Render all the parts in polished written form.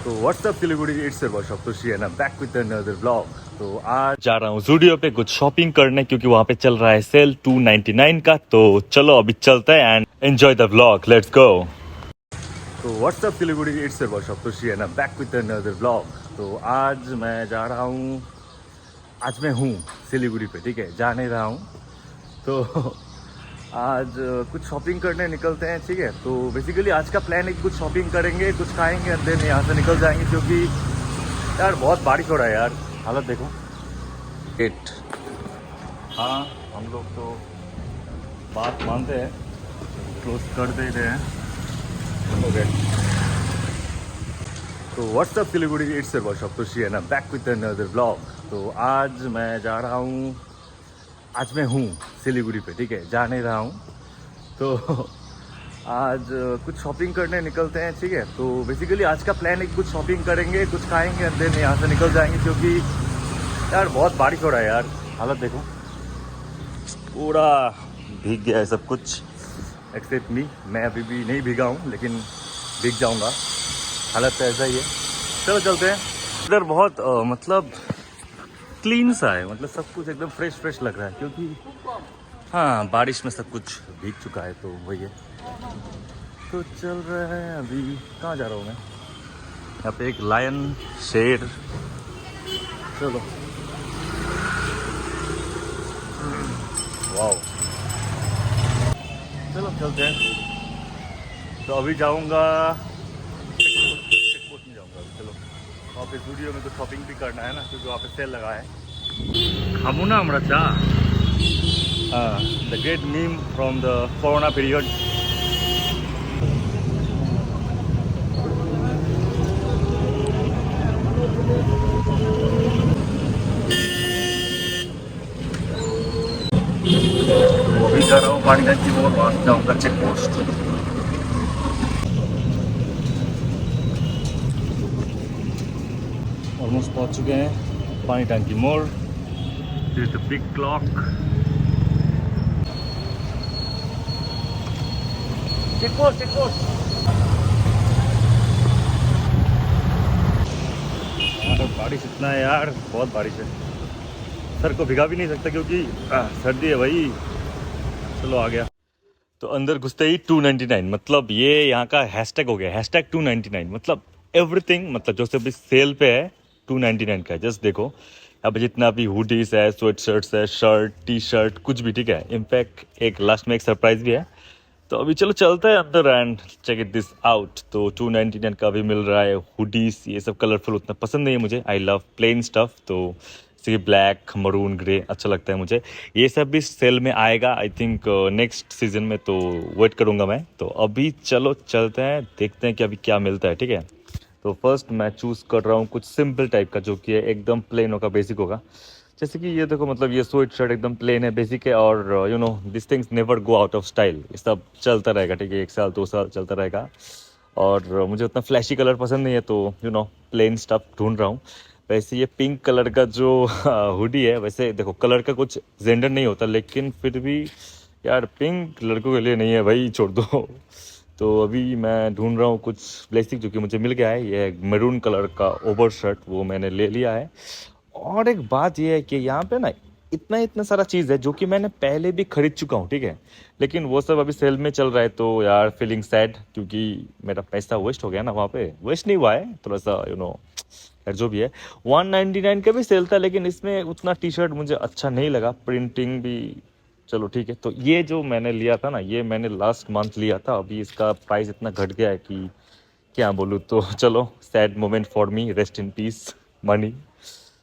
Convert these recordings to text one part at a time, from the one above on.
तो WhatsApp Siliguri it's workshop तो she and back with another blog. तो आज जा रहा हूँ जूडियो पे कुछ शॉपिंग करने क्योंकि वहाँ पे चल रहा है सेल 299 का। तो चलो अभी चलते हैं and enjoy the blog, let's go. तो व्हाट्सअप सिलीगुड़ी इट्स वर्कशॉप तो she and back with another blog. तो आज मैं जा रहा हूँ, आज मैं हूँ सिलीगुड़ी पे, ठीक है, जा नहीं रहा हूँ। तो आज कुछ शॉपिंग करने निकलते हैं, ठीक है। तो बेसिकली आज का प्लान है कि कुछ शॉपिंग करेंगे, कुछ खाएंगे एंड देन यहाँ से निकल जाएंगे क्योंकि यार बहुत बारिश हो रहा है यार। हालत देखो गेट। हाँ हम लोग तो बात मानते हैं, क्लोज कर दे रहे हैं। ओके तो व्हाट्सअप सिलीगुड़ी इट्स वर्कशॉप तो she and back with another blog. तो आज मैं जा रहा हूँ, आज मैं हूँ सिलीगुड़ी पे, ठीक है, जा नहीं रहा हूँ। तो आज कुछ शॉपिंग करने निकलते हैं, ठीक है। तो बेसिकली आज का प्लान है कि कुछ शॉपिंग करेंगे, कुछ खाएंगे एंड देन यहाँ से निकल जाएंगे क्योंकि यार बहुत बारिश हो रहा है यार। हालत देखो पूरा भीग गया है सब कुछ एक्सेप्ट मी। मैं अभी भी नहीं भीगा हूँ लेकिन भीग जाऊँगा, हालत तो ऐसा ही है। चलो चलते हैं। इधर बहुत मतलब क्लीन सा है, मतलब सब कुछ एकदम फ्रेश फ्रेश लग रहा है क्योंकि हाँ बारिश में सब कुछ भीग चुका है। तो वही है, तो चल रहा है। अभी कहाँ जा रहा हूँ मैं? यहाँ पे एक लायन, शेर। चलो वाओ, चलो चलते हैं। तो अभी जाऊँगा चेकपोस्ट में जाऊँगा। चलो वहाँ पे स्टूडियो में तो शॉपिंग भी करना है ना क्योंकि वहाँ पे सेल लगा है। खामूना हमारा चाह, the great meme from the Corona period. अभी जा रहा हूँ पानीगंज की ओर, वहाँ जाऊँगा चेक पोस्ट। ऑलमोस्ट पहुँच चुके हैं पानी टंकी मोड़। This is the big clock. Check post, check post. यार बारिश इतना है यार, बहुत बारिश है। सर को भिगा भी नहीं सकता क्योंकि सर्दी है भाई। चलो आ गया। तो अंदर घुसते ही 299, मतलब ये यहाँ का हैशटैग हो गया, हैशटैग 299, मतलब एवरीथिंग, मतलब जो अभी सेल पे है 299 का है। जस्ट देखो यहाँ पे जितना भी हुडीज है, स्वेट शर्ट्स है, शर्ट, टी शर्ट, कुछ भी, ठीक है। इनफैक्ट एक लास्ट में एक सरप्राइज भी है। तो अभी चलो चलते हैं अंदर and check it this out. तो 299 का भी मिल रहा है हुडीज। ये सब कलरफुल उतना पसंद नहीं है मुझे, आई लव प्लेन स्टफ। तो सी ब्लैक, मरून, ग्रे अच्छा लगता है मुझे। ये सब भी सेल में आएगा आई थिंक नेक्स्ट सीजन में, तो वेट करूँगा मैं। तो अभी चलो चलते हैं, देखते हैं कि अभी क्या मिलता है, ठीक है। तो फर्स्ट मैं चूज़ कर रहा हूँ कुछ सिंपल टाइप का, जो कि एकदम प्लेन होगा, बेसिक होगा। जैसे कि ये देखो, मतलब ये स्वेट शर्ट एकदम प्लेन है, बेसिक है, और you know this things never go out of style. ये सब चलता रहेगा, ठीक है, 1 साल 2 साल चलता रहेगा। और मुझे उतना फ्लैशी कलर पसंद नहीं है, तो यू नो प्लेन स्टफ ढूंढ रहा हूँ। वैसे ये पिंक कलर का जो हुडी है, वैसे देखो कलर का कुछ जेंडर नहीं होता, लेकिन फिर भी यार पिंक लड़कों के लिए नहीं है भाई, छोड़ दो। तो अभी मैं ढूंढ रहा हूँ कुछ बेसिक, जो कि मुझे मिल गया है। ये मैरून कलर का ओवर शर्ट, वो मैंने ले लिया है। और एक बात ये है कि यहाँ पे ना इतना इतना सारा चीज़ है जो कि मैंने पहले भी खरीद चुका हूँ, ठीक है। लेकिन वो सब अभी सेल में चल रहा है, तो यार फीलिंग सैड, क्योंकि मेरा पैसा वेस्ट हो गया ना वहाँ पे। वेस्ट नहीं हुआ है, थोड़ा सा यू नो यार जो भी है। 199 का भी सेल था, लेकिन इसमें उतना टी शर्ट मुझे अच्छा नहीं लगा, प्रिंटिंग भी चलो ठीक है। तो ये जो मैंने लिया था ना, ये मैंने लास्ट मंथ लिया था। अभी इसका प्राइस इतना घट गया है कि क्या बोलूँ। तो चलो sad moment for me, rest in peace money.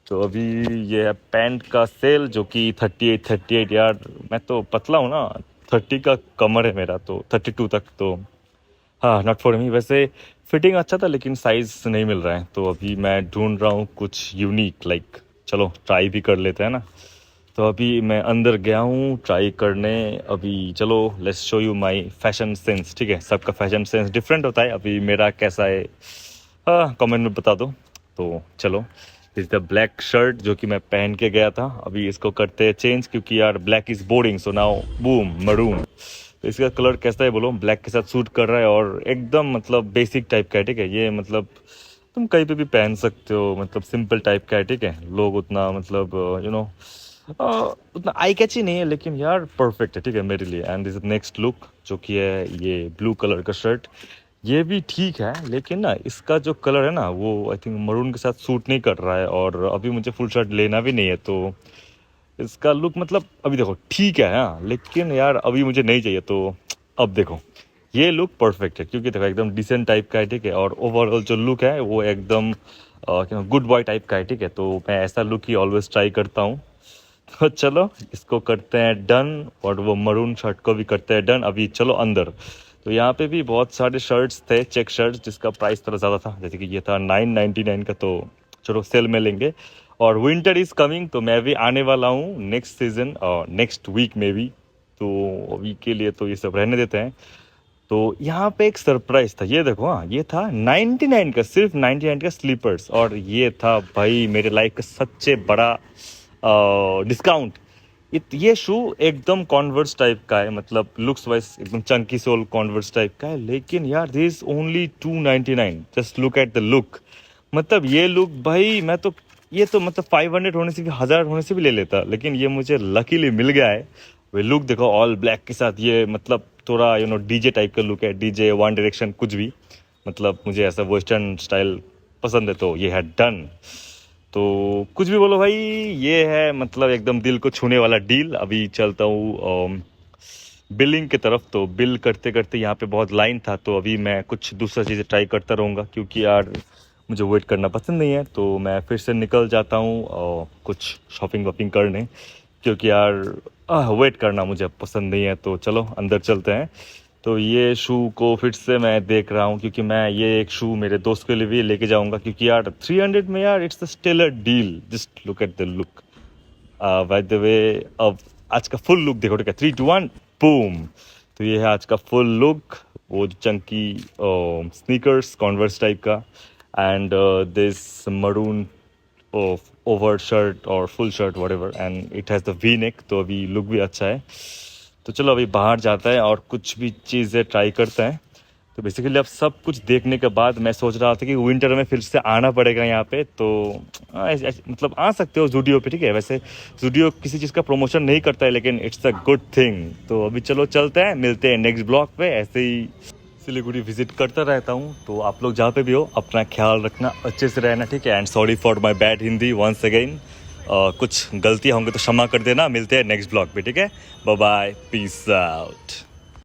तो अभी ये है पैंट का सेल, जो कि 38 यार, मैं तो पतला हूँ ना, 30 का कमर है मेरा, तो 32 तक। तो हाँ नॉट फॉर मी। वैसे फिटिंग अच्छा था लेकिन साइज नहीं मिल रहा है, तो अभी मैं ढूंढ रहा हूँ कुछ यूनिक, लाइक चलो ट्राई भी कर लेते हैं ना। तो अभी मैं अंदर गया हूँ ट्राई करने। अभी चलो let's show you my fashion sense, ठीक है। सबका फैशन सेंस डिफरेंट होता है, अभी मेरा कैसा है हाँ कमेंट में बता दो। तो चलो इज द ब्लैक शर्ट जो कि मैं पहन के गया था। अभी इसको करते हैं चेंज, क्योंकि यार black is boring, so now boom maroon. तो इसका कलर कैसा है बोलो, ब्लैक के साथ सूट कर रहा है और एकदम मतलब बेसिक टाइप का है, ठीक है। ये मतलब तुम कहीं पे भी पहन सकते हो, मतलब सिंपल टाइप का है, ठीक है। लोग उतना मतलब यू नो उतना आई कैची नहीं है, लेकिन यार परफेक्ट है, ठीक है मेरे लिए। एंड दिस नेक्स्ट लुक जो कि है ये ब्लू कलर का शर्ट, ये भी ठीक है, लेकिन ना इसका जो कलर है ना वो आई थिंक मरून के साथ सूट नहीं कर रहा है, और अभी मुझे फुल शर्ट लेना भी नहीं है, तो इसका लुक मतलब अभी देखो ठीक है हाँ, लेकिन यार अभी मुझे नहीं चाहिए। तो अब देखो ये लुक परफेक्ट है, क्योंकि देखो एकदम डिसेंट टाइप का है, ठीक है। और ओवरऑल जो लुक है वो एकदम गुड बॉय टाइप का है, ठीक है। तो मैं ऐसा लुक ही ऑलवेज ट्राई करता हूँ। तो चलो इसको करते हैं डन, और वो मरून शर्ट को भी करते हैं डन। अभी चलो अंदर। तो यहाँ पे भी बहुत सारे शर्ट्स थे, चेक शर्ट्स, जिसका प्राइस थोड़ा ज़्यादा था, जैसे कि ये था 999 का, तो चलो सेल में लेंगे। और विंटर इज़ कमिंग, तो मैं भी आने वाला हूँ नेक्स्ट सीज़न और नेक्स्ट वीक में भी, तो अभी के लिए तो ये सब रहने देते हैं। तो यहाँ पे एक सरप्राइज था, ये देखो हाँ, ये था 99 का, सिर्फ 99 का स्लीपर्स, और ये था भाई मेरे लाइफ का सबसे बड़ा डिस्काउंट। ये शू एकदम कॉन्वर्स टाइप का है, मतलब लुक्स वाइज एकदम चंकी सोल कॉन्वर्स टाइप का है, लेकिन यार this only 299। Just look at the look, मतलब ये लुक भाई मैं तो ये तो मतलब 500 होने से भी 1000 होने से भी ले लेता, लेकिन ये मुझे लकीली मिल गया है। वे लुक देखो ऑल ब्लैक के साथ, ये मतलब थोड़ा डीजे टाइप का लुक है, डीजे वन डायरेक्शन कुछ भी, मतलब मुझे ऐसा वेस्टर्न स्टाइल पसंद है, तो ये है डन। तो कुछ भी बोलो भाई, ये है मतलब एकदम दिल को छूने वाला डील। अभी चलता हूँ बिलिंग की तरफ। तो बिल करते करते यहाँ पे बहुत लाइन था, तो अभी मैं कुछ दूसरा चीज़ें ट्राई करता रहूँगा, क्योंकि यार मुझे वेट करना पसंद नहीं है। तो मैं फिर से निकल जाता हूँ और कुछ शॉपिंग वॉपिंग करने, क्योंकि यार वेट करना मुझे पसंद नहीं है। तो चलो अंदर चलते हैं। तो ये शू को फिर से मैं देख रहा हूँ, क्योंकि मैं ये एक शू मेरे दोस्त के लिए भी लेके जाऊँगा, क्योंकि यार 300 में यार it's a stellar deal. Just look at the look by the way. अब आज का फुल लुक देखो, ठीक है, 3 2 1 बूम। तो ये है आज का फुल लुक, वो चंकी स्नीकर्स कॉन्वर्स टाइप का, and this maroon over shirt और full shirt whatever, and it has the V neck. तो अभी लुक भी अच्छा है। तो चलो अभी बाहर जाता है और कुछ भी चीज़ें ट्राई करते हैं। तो बेसिकली अब सब कुछ देखने के बाद मैं सोच रहा था कि विंटर में फिर से आना पड़ेगा यहाँ पे। तो मतलब आ सकते हो जूडियो पे, ठीक है। वैसे जूडियो किसी चीज़ का प्रमोशन नहीं करता है, लेकिन इट्स अ गुड थिंग। तो अभी चलो चलते हैं, मिलते हैं नेक्स्ट ब्लॉग पे। ऐसे ही सिलीगुड़ी विजिट करता रहता हूँ, तो आप लोग जहाँ पे भी हो अपना ख्याल रखना, अच्छे से रहना, ठीक है। And sorry for my bad Hindi once again. कुछ गलतियाँ होंगी तो क्षमा कर देना। मिलते हैं नेक्स्ट ब्लॉग पे, ठीक है। Bye bye, peace out.